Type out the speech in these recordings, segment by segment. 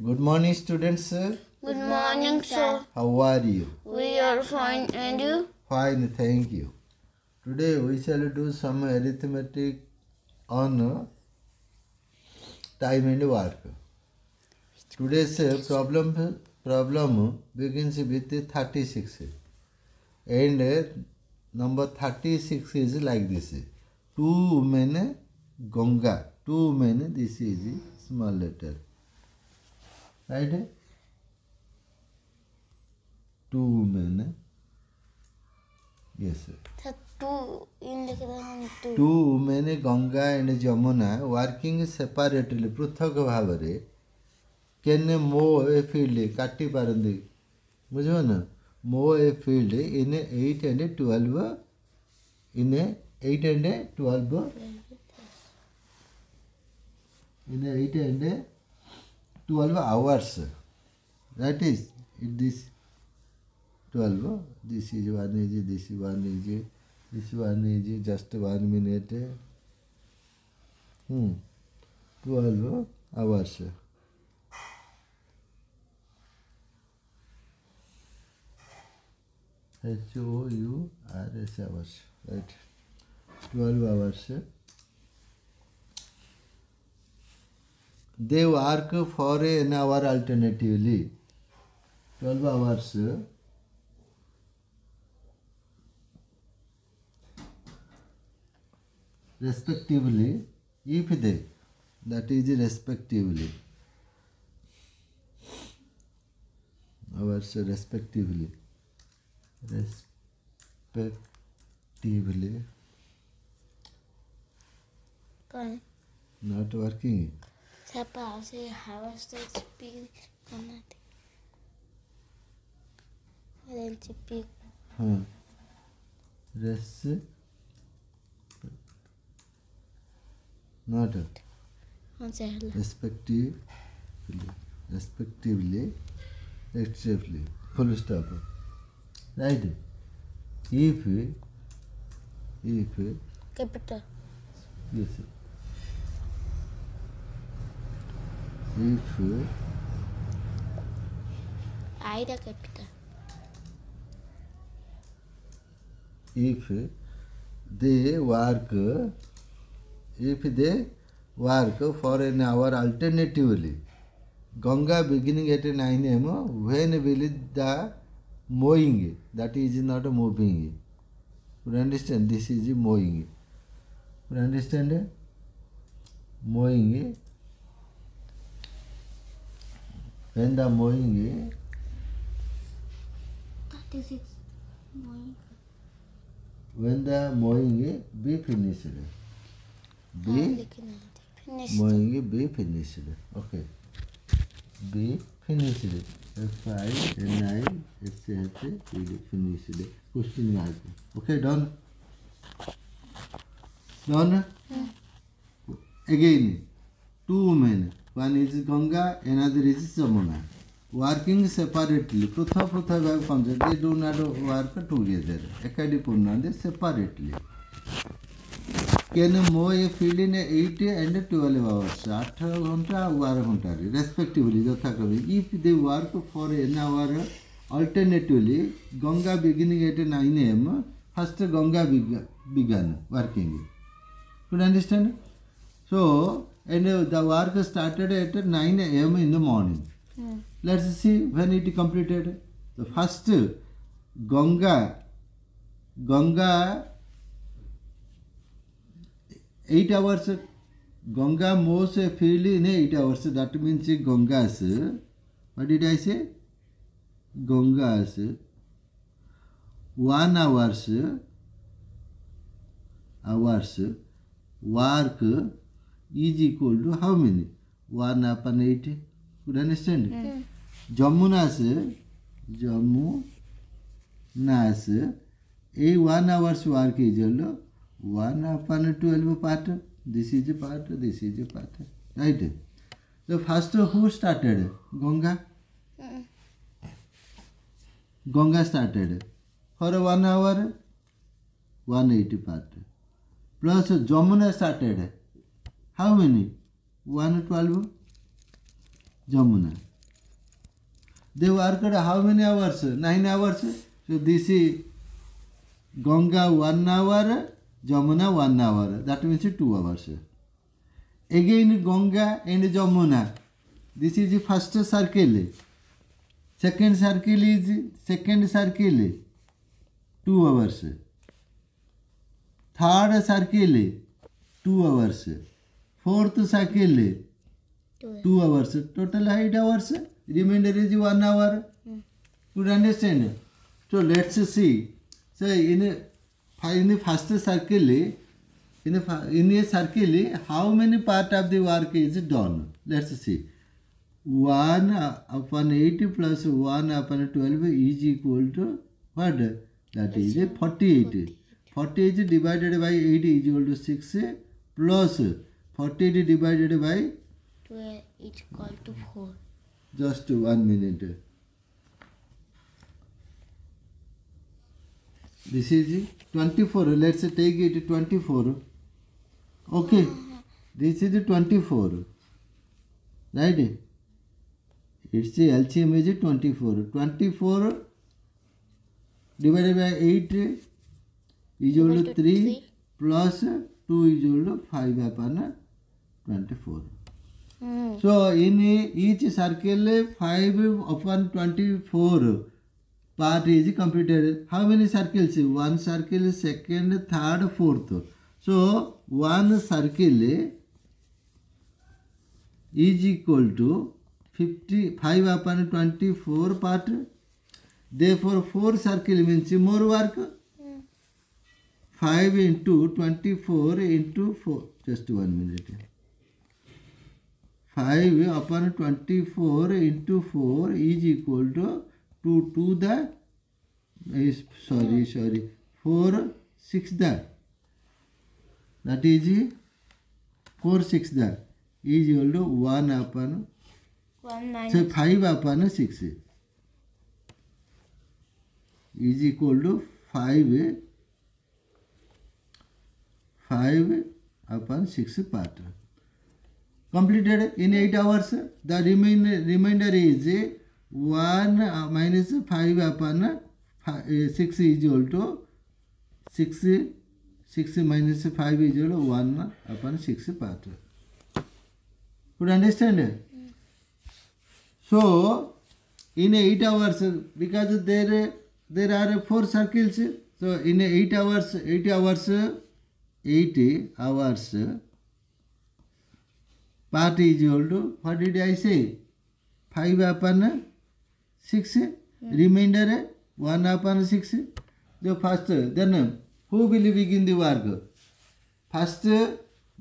Good morning, students. Good morning, sir. How are you? We are fine, and you? Fine, thank you. Today we shall do some arithmetic on time and work. Today's problem begins with 36, and number 36 is like this: two women Ganga. Two women. This is small letter, right? Two women. Yes, sir. Two in the Two women Ganga and Jamuna working separately पृथक Bhavre can mow a field काटी पारंदी बुझो ना mow a field in 8 and 12 in 8 and 12 in 8 and 12 hours. That is this 12. This is 1 is, this is 1 is, this one is just 1 minute. 12 hours. HOURS hours. Right. 12 hours. They work for an hour alternatively. 12 hours. Respectively, if they, that is respectively, hours respectively, not working. से hours to speak करना थे then speak Not respectively, extremely, full stop. Right? If capital yes, if I the capital if they work for an hour alternatively, Ganga beginning at 9 am, when will the mowing, that is not moving. You understand? This is mowing. You understand? Mowing. When the mowing 36 morning when the mowing be finished. Be finished mowing be finished. Okay. Be finished. F5 N9 SH be finished. Question mark. Okay, done. Done. Again, two women. One is Ganga, another is Jamuna. Working separately. They do not work together. Ekadipurna, separately. Can mow a field in 8 and 12 hours. 8 घंटा 12 घंटा respectively. If they work for an hour alternatively, Ganga beginning at 9 am, first Ganga began working. You understand? So, and the work started at 9 am in the morning. Let's see when it completed. The first Ganga 8 hours. Ganga mows a field in 8 hours. That means Ganga's. What did I say? Ganga's 1 hours work is equal to how many? 1 upon 8. Could understand? Jamuna's a 1 hour's work is 1 upon 12 part. This is a part, this is a part. Right? The first who started? Ganga. Ganga started. For 1 hour, 180 part. Plus Jamuna started. How many? 112. Jamuna. They worked how many hours? 9 hours. So this is Ganga 1 hour, Jamuna 1 hour. That means 2 hours. Again Ganga and Jamuna. This is the first circle. Second circle is 2 hours. Third circle 2 hours. Fourth circle 2 hours. Total 8 hours. Remainder is 1 hour. You understand? So let's see. So in a first circle, in a circle, how many part of the work is done? Let's see. 1 upon 8 plus 1 upon 12 is equal to what? That is 48. 48 divided by 8 is equal to 6 plus 48 divided by 12 is equal to 4. Just 1 minute. This is 24. Let's take it 24. Okay. This is 24. Right? It's LCM is 24. 24 divided by 8 is equal to 3 plus 2 is equal to 5 upon 24. So in each circle 5 upon 24 part is completed. How many circles? One circle, second, third, fourth. So one circle is equal to 55 upon 24 part. Therefore 4 circle means more work. 5 into 24 into 4. Just 1 minute. 5 upon 24 into 4 is equal to 2 to the 4 6 the, that is 4 6 the is equal to 1 upon 5 upon 6 is equal to 5 upon 6 part. Completed in 8 hours. The remainder is 1 minus 5 upon 6 is equal to 6 minus 5 is equal to 1 upon 6 part. Could you understand? So in 8 hours, because there are 4 circles, so in 8 hours part is equal to, what did I say? 5 upon 6, remainder 1 upon 6. So first, then who will begin the work? First,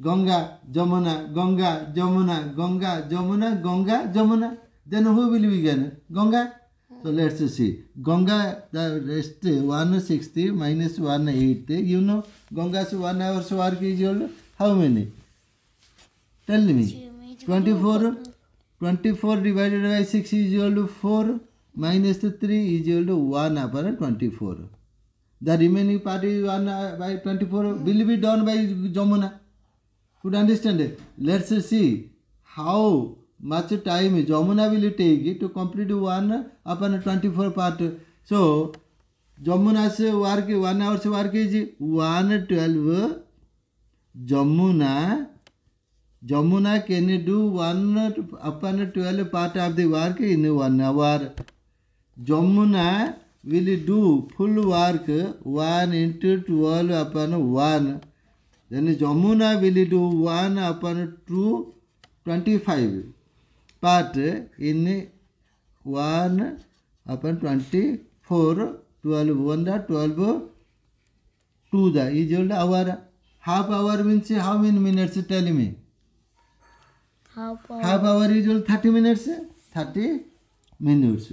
Ganga, Jamuna, Ganga, Jamuna, Ganga, Jamuna, Ganga, Jamuna. Then who will begin? Ganga. So let's see. Ganga, the rest 160 minus 180. You know, Ganga's 1 hour's work is equal to how many? Tell me. 24. 24 divided by 6 is equal to 4. Minus 3 is equal to 1 upon 24. The remaining part is 1 by 24 will be done by Jamuna. Could understand it? Let's see how much time Jamuna will take to complete 1 upon 24 part. So Jamuna's work, 1 hour's work is 112. Jamuna can do 1 upon 12 part of the work in 1 hour. Jamuna will do full work 1 into 12 upon 1. Then Jamuna will do 1 upon 2, 25 part in 1 upon 24, 12 1 the 12 2 the is equal to hour. Half hour means how many minutes? Tell me. Half hour is equal to 30 minutes. 30 minutes.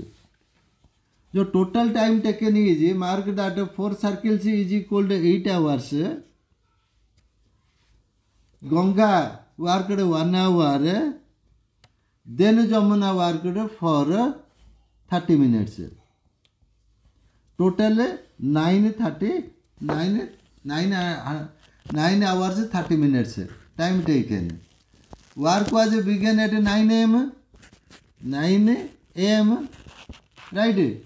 The total time taken is mark that 4 circles is equal to 8 hours. Ganga worked 1 hour. Then Jamuna worked for 30 minutes. Total 9 hours 30 minutes. Time taken. Work was begun at 9 am. 9 a.m. right,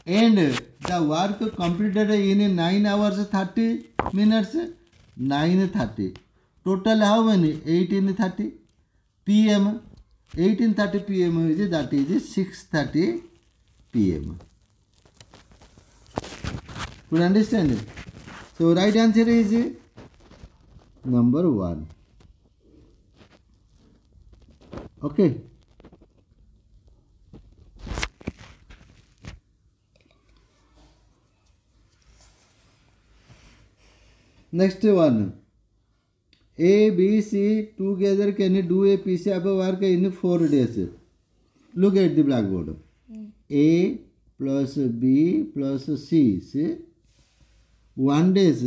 and the work completed in 9 hours 30 minutes, 9:30. Total how many? 18:30 p.m. 18:30 p.m. is that is 6:30 p.m. Could understand it? So right answer is number 1. Okay. Next one. A, B, C together can do a piece of work in 4 days. Look at the blackboard. A plus B plus C. See? 1 day's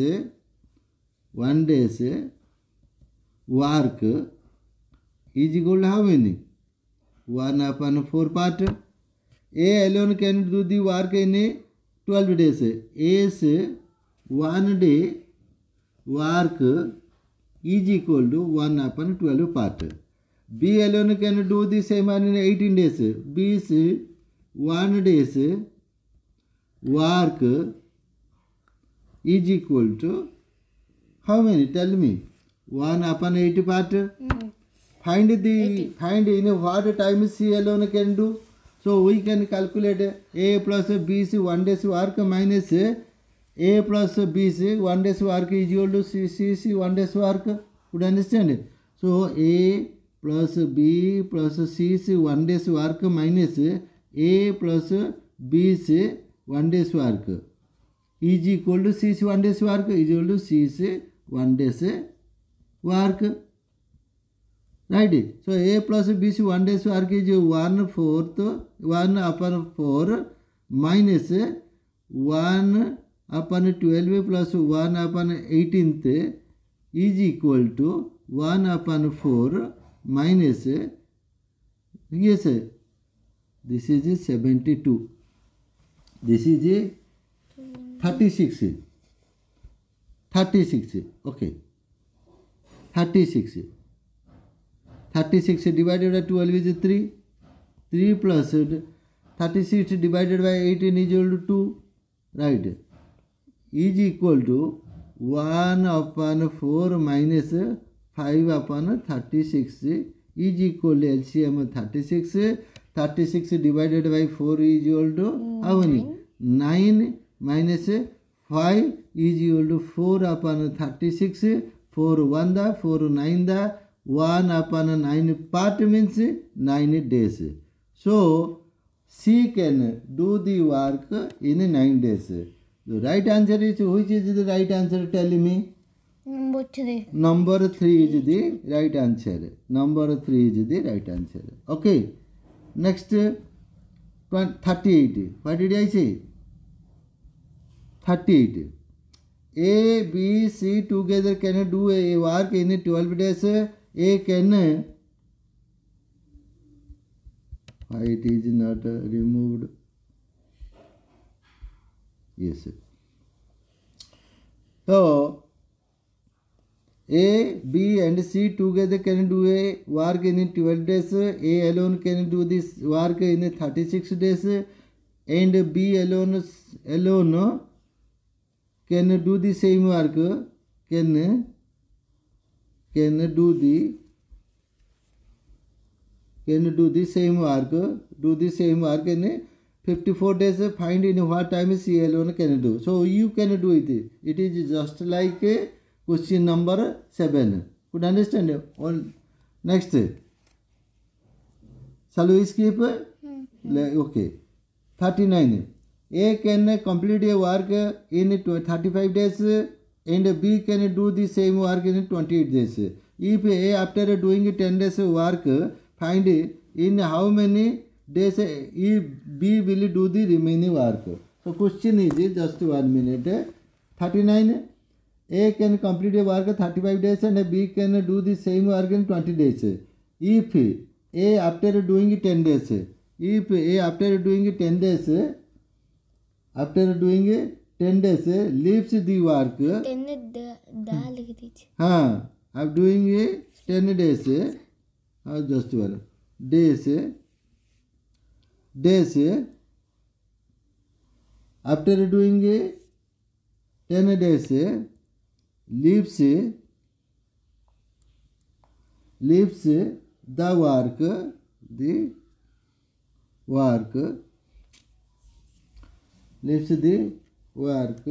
work is equal to how many? 1/4 part. A alone can do the work in 12 days. A's 1 day work is equal to 1/12 part. B alone can do the same in 18 days. B's 1 day's work is equal to how many? Tell me. 1/8 part. Find in what time C alone can do. So we can calculate A plus B C 1 day's work minus A plus B C 1 day's work is equal to C 1 day's work. Would understand it? So A plus B plus C 1 day's work minus A plus B C 1 day's work is equal to C 1 day's work is equal to C 1 day's work. Right? So A plus B C 1 day's work is 1/4 minus 1/12 plus 1/18 is equal to 1/4 minus, yes, this is 72. This is 36. 36. Okay. 36. 36 divided by 12 is 3. 3 plus 36 divided by 18 is equal to 2. Right. Is equal to 1/4 minus 5/36 is equal to LCM 36. 36 divided by 4 is equal to how many? 9 minus 5 is equal to 4/36. 4 1 the 4 9 the 1/9 part means 9 days. So C can do the work in 9 days. The right answer is, which is the right answer? Tell me. Number 3. Number 3 is the right answer. Number 3 is the right answer. Okay. Next 38. What did I say? 38. A, B, C together can do a work in 12 days. A can, why it is not removed? Yes. So A, B and C together can do a work in 12 days. A alone can do this work in 36 days. And B alone can do the same work. Can do the same work in 54 days. Find in what time C alone can do. So you can do it. It is just like question number 7. Could understand? Next. Shall we skip? Okay. 39. A can complete a work in 35 days and B can do the same work in 28 days. If A after doing 10 days work, find in how many days B will do the remaining work. So question is just 1 minute. 39. A can complete a work 35 days and B can do the same work in 20 days. If A after doing 10 days, leaves the work. 10 लिख दीजिए. हाँ, I'm doing 10 days. Just 1 days. days, after doing 10 days, leaves the work, leaves the work,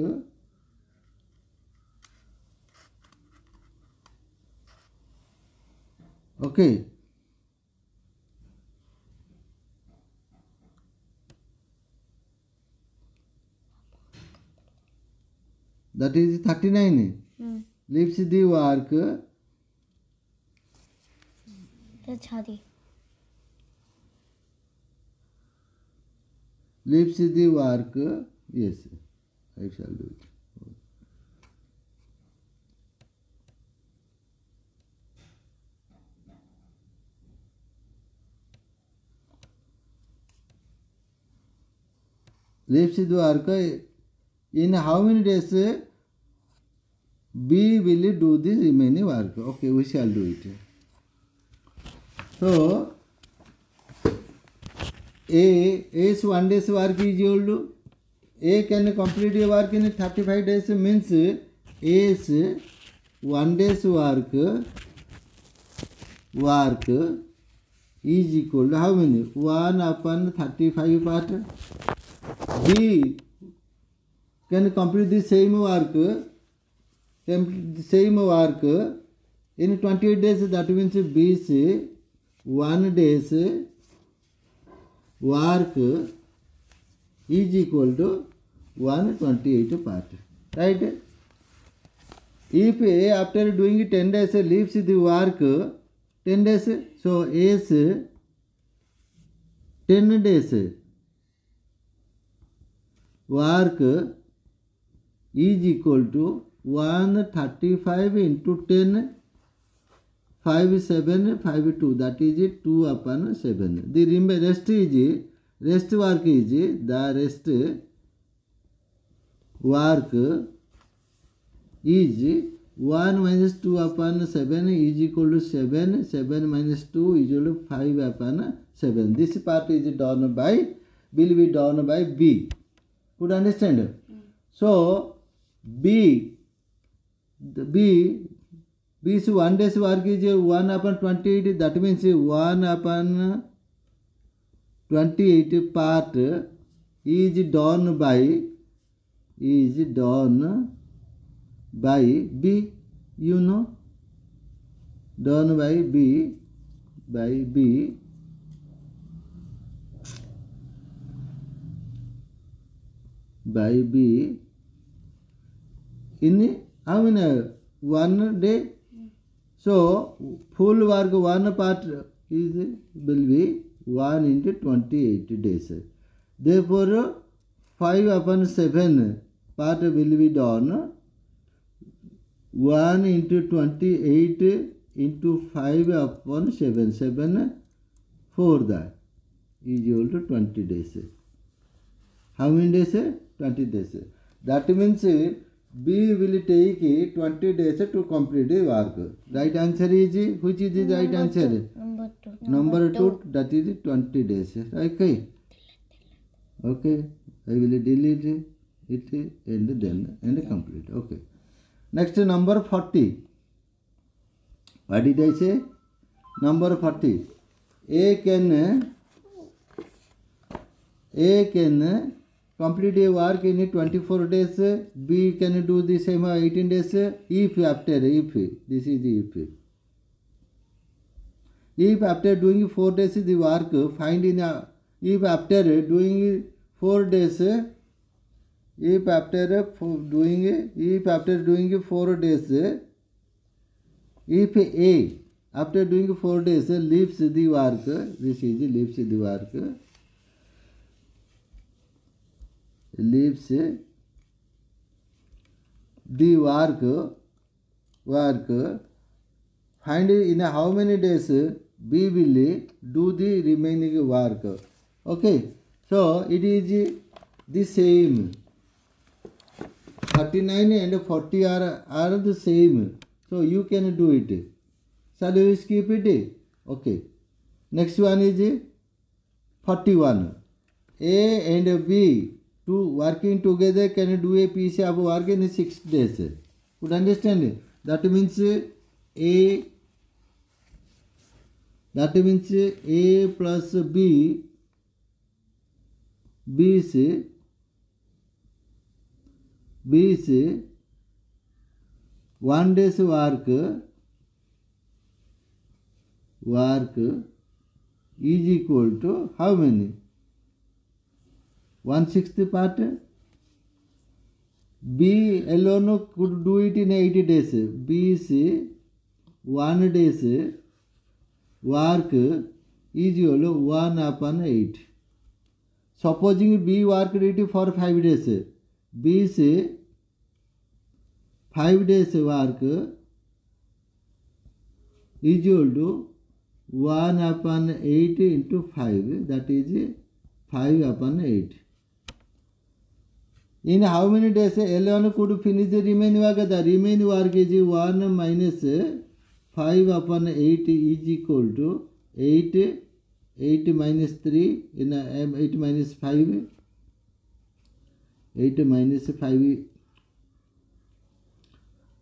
okay. That is 39. Leaves the work. That's Hadi. Leaves the work. Yes, I shall do it. Leaves the work. In how many days B will do the remaining work? Okay, we shall do it. So, A is 1 day's work is equal to A can complete a work in 35 days means A's 1 day's work is equal to how many? 1 upon 35 part. B can complete the same work in 28 days. That means B's 1 day's work is equal to 128 part, right? If A after doing 10 days leaves the work 10 days, so A's 10 days work is equal to 135 into 10, 5752, that is 2 upon 7. The rest work is the rest work is 1 minus 2 upon 7 is equal to 7. 7 minus 2 is equal to 5 upon 7. This part is done by, will be done by B. Could understand? So, B's 1 day's work is 1 upon 28. That means 1 upon 28 part is done by B. You know, done by B in how many? 1 day. So full work 1 part is will be 1 into 28 days. Therefore 5 upon 7 part will be done 1 into 28 into 5 upon 7. 7 4 that is equal to 20 days. How many days? 20 days. That means B will take 20 days to complete the work. Right answer is, which is the right answer? Number 2, that is 20 days. Okay. Okay. I will delete it and then complete. Okay. Next, number 40. What did I say? Number 40. A can complete a work in 24 days. B can do the same 18 days. If this is if after doing 4 days the work, find in if after doing 4 days, if after doing 4 days, if A after doing 4 days leaves the work, this is leaves the work, find in how many days B will do the remaining work. Okay, so it is the same. 39 and 40 are the same. So you can do it. Shall we skip it? Okay. Next one is 41. A and B two working together can do a piece of work in 6 days. Could understand it? That means A plus B is 1 day's work is equal to how many? 1/6 part. B alone could do it in 80 days. B is 1 day's work is equal to 1/8. Supposing B worked it for 5 days. B is 5 days work is equal to 1/8 into 5. That is 5/8. In how many days L1 could finish the remaining work? The remaining work is 1 minus 5/8 is equal to 8. 8 minus 3 in 8 minus 5. 8 minus 5.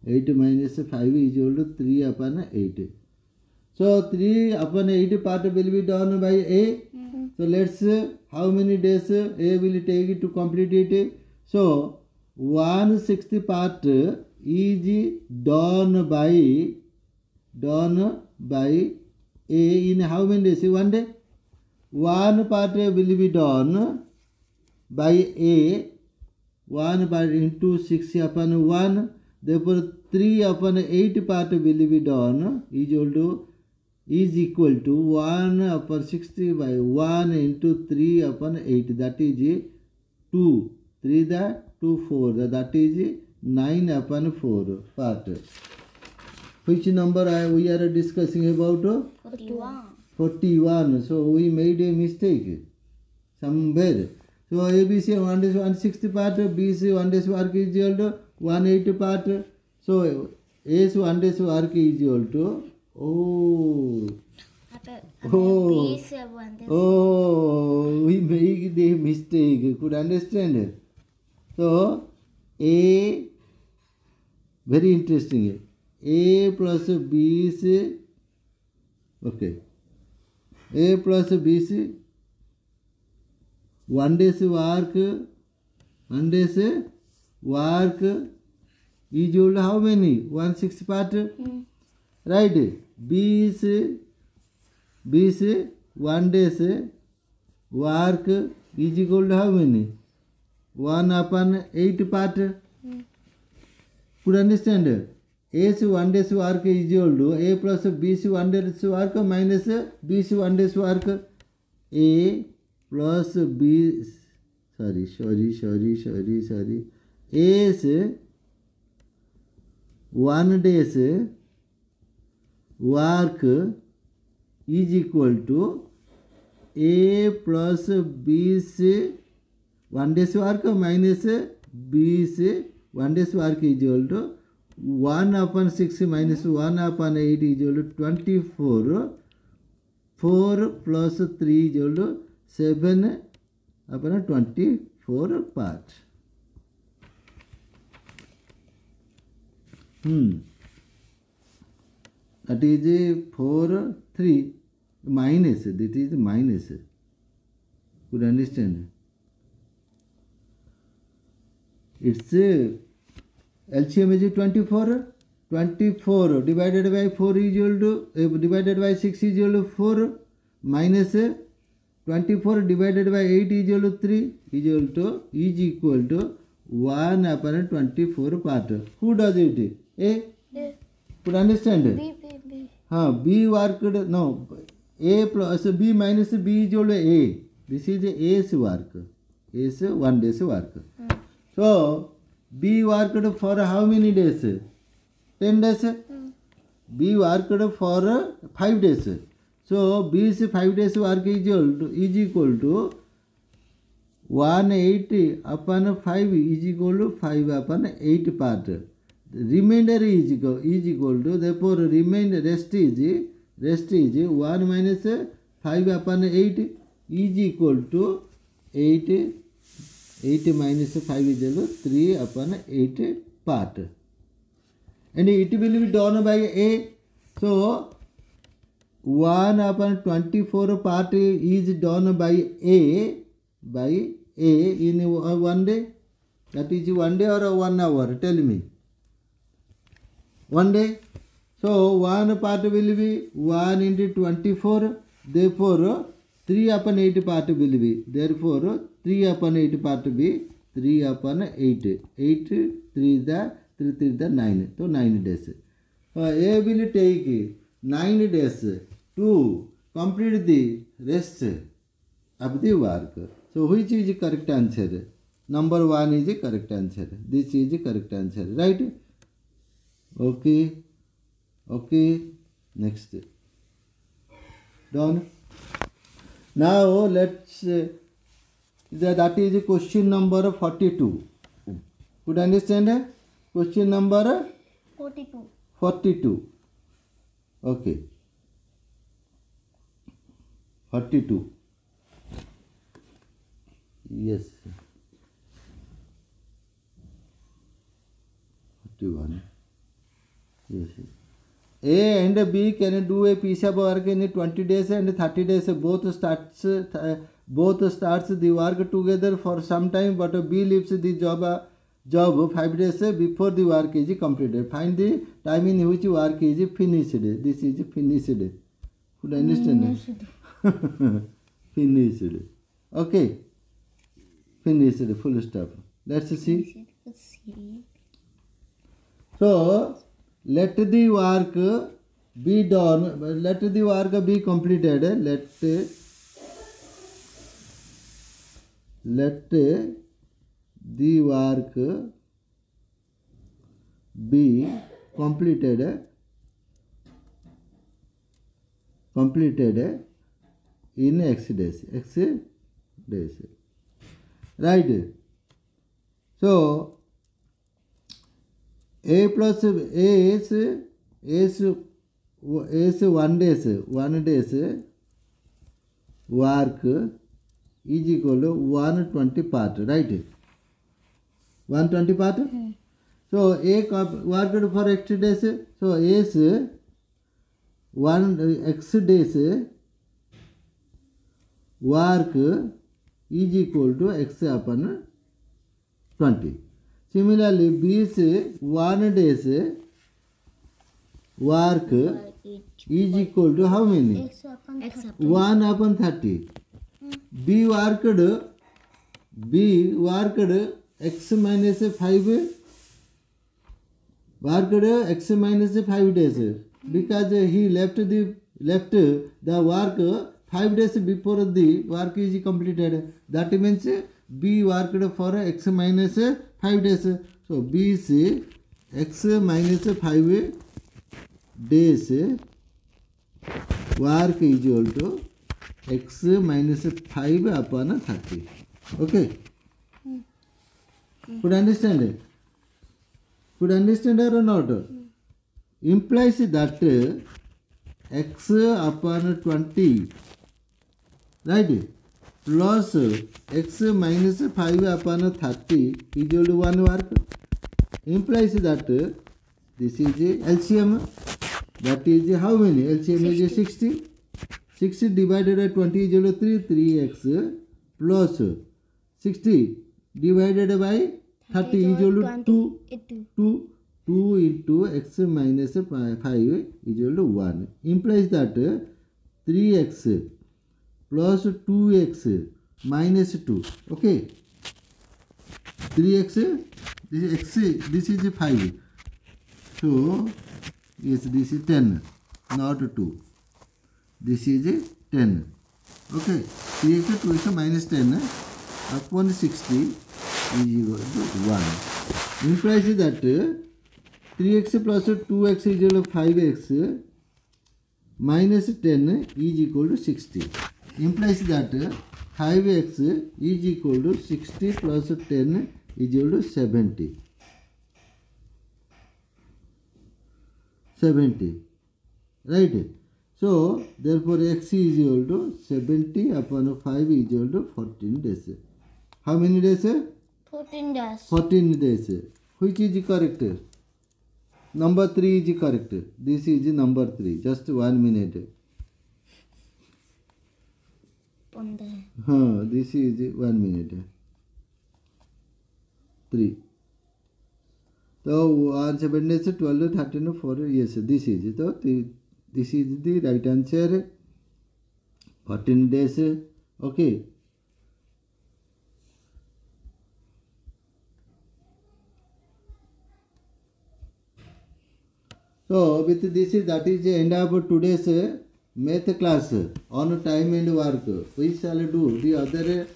8 minus 5 is equal to 3/8. So 3/8 part will be done by A. So let's how many days A will take it to complete it. So 1/6 part is done by A in how many days? 1 day. 1 part will be done by A. 1 part into 6/1. Therefore 3/8 part will be done is equal to 1/60 by 1 into 3/8. That is 2. 3 the 2 4. That is 9/4 part. Which number we are discussing about? 41. 41. So we made a mistake somewhere. So ABC 1/60 part, BC 1 day's work is equal to 1/8 part. So A's 1 day's work is equal to we make the mistake. Could understand? So A, very interesting. A plus B is okay. A plus B is 1 day's work. 1 day's work is equal to how many? 1/6 part. Right. B is 1 day's work is equal to how many? 1/8 part. Could understand? A's 1 day's work is equal to A plus B's 1 day's work minus B's 1 day's work. A plus B, A's 1 day's work is equal to A plus B's 1 day's work minus B's 1 day's work is equal to 1/6 minus 1/8 is equal to 24. 4 plus 3 is equal to 7/24 part. That is 4 3 minus. That is minus. Could understand? It's LCM is 24. 24 divided by 4 is equal to divided by 6 is equal to 4 minus 24 divided by 8 is equal to 3 is equal to 1/24 part. Who does it? A. Could understand? B. B worked no. A plus B minus B is equal to A. This is A's work. A's 1 day's work. So B worked for how many days? 10 days. B worked for 5 days. So B's 5 days work is equal to 1/8/5 is equal to 5/8 part. Remainder is equal to, therefore remainder rest is 1 minus 5/8 is equal to 8 8 minus 5 is equal to 3 upon 8 part, and it will be done by A. So 1 upon 24 part is done by A in 1 day. That is 1 day or 1 hour? Tell me. 1 day. So 1 part will be 1 into 24. Therefore 3 upon 8 part will be. Therefore 3 upon 8 part will be 3 upon 8. 8 3 is the 9. So 9 days. A will take 9 days to complete the rest of the work. So which is the correct answer? Number 1 is the correct answer. This is the correct answer, right? Okay. Next. Done. Now let's that is question number 42. Could you understand? Question number 42. Okay. 42. Yes. 41. Yes. A and B can do a piece of work in 20 days and 30 days. Both starts the work together for some time, but B leaves the job 5 days before the work is completed. Find the time in which work is finished. This is finished. Could you understand? Finished. Okay. Finished. Full stop. Let's see. So let the work be done. Let the work be completed. Let the work be completed in X days. Right. So A plus A is 1 days work is equal to 120 part, right? 120 part. So A worked for X days. So A's 1 X days work is equal to X upon 20. Similarly, B's 1 days work is equal to how many? X upon 1 upon 30. B worked X minus 5 days because he left the work 5 days before the work is completed. That means B worked for X minus 5 days. So B is X minus 5 days work is equal to X minus 5 upon 30. Okay. Could understand it? Could understand or not? Implies that X upon 20, right, plus X minus 5 upon 30 is equal to 1 work. Implies that this is LCM. That is how many? LCM is 60. 60 divided by 20 is equal to 3x plus 60 divided by 30 is equal to 2 into X minus 5 is equal to 1. Implies that 3x plus 2x minus 2. Okay. 3x, this is 5. So, yes, this is 10, not 2. This is 10. Okay. 3x 2x minus 10 upon 60 is equal to 1. Implies that 3x plus 2x is equal to 5x minus 10 is equal to 60. Implies that 5x is equal to 60 plus 10 is equal to 70. 70. Right? So, therefore, x is equal to 70 upon 5 is equal to 14 days. How many days? 14 days. 14 days. Which is correct? Number 3 is correct. This is number 3. Just 1 minute. This is 1 minute. 3. So 1 7 days 12 13 4. Yes, this is. So this is the right answer. 14 days. Okay. So with this, that is the end of today's math class on time and work. We shall do the other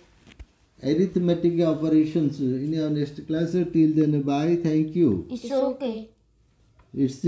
arithmetic operations in our next class. Till then, bye. Thank you. It's okay. It's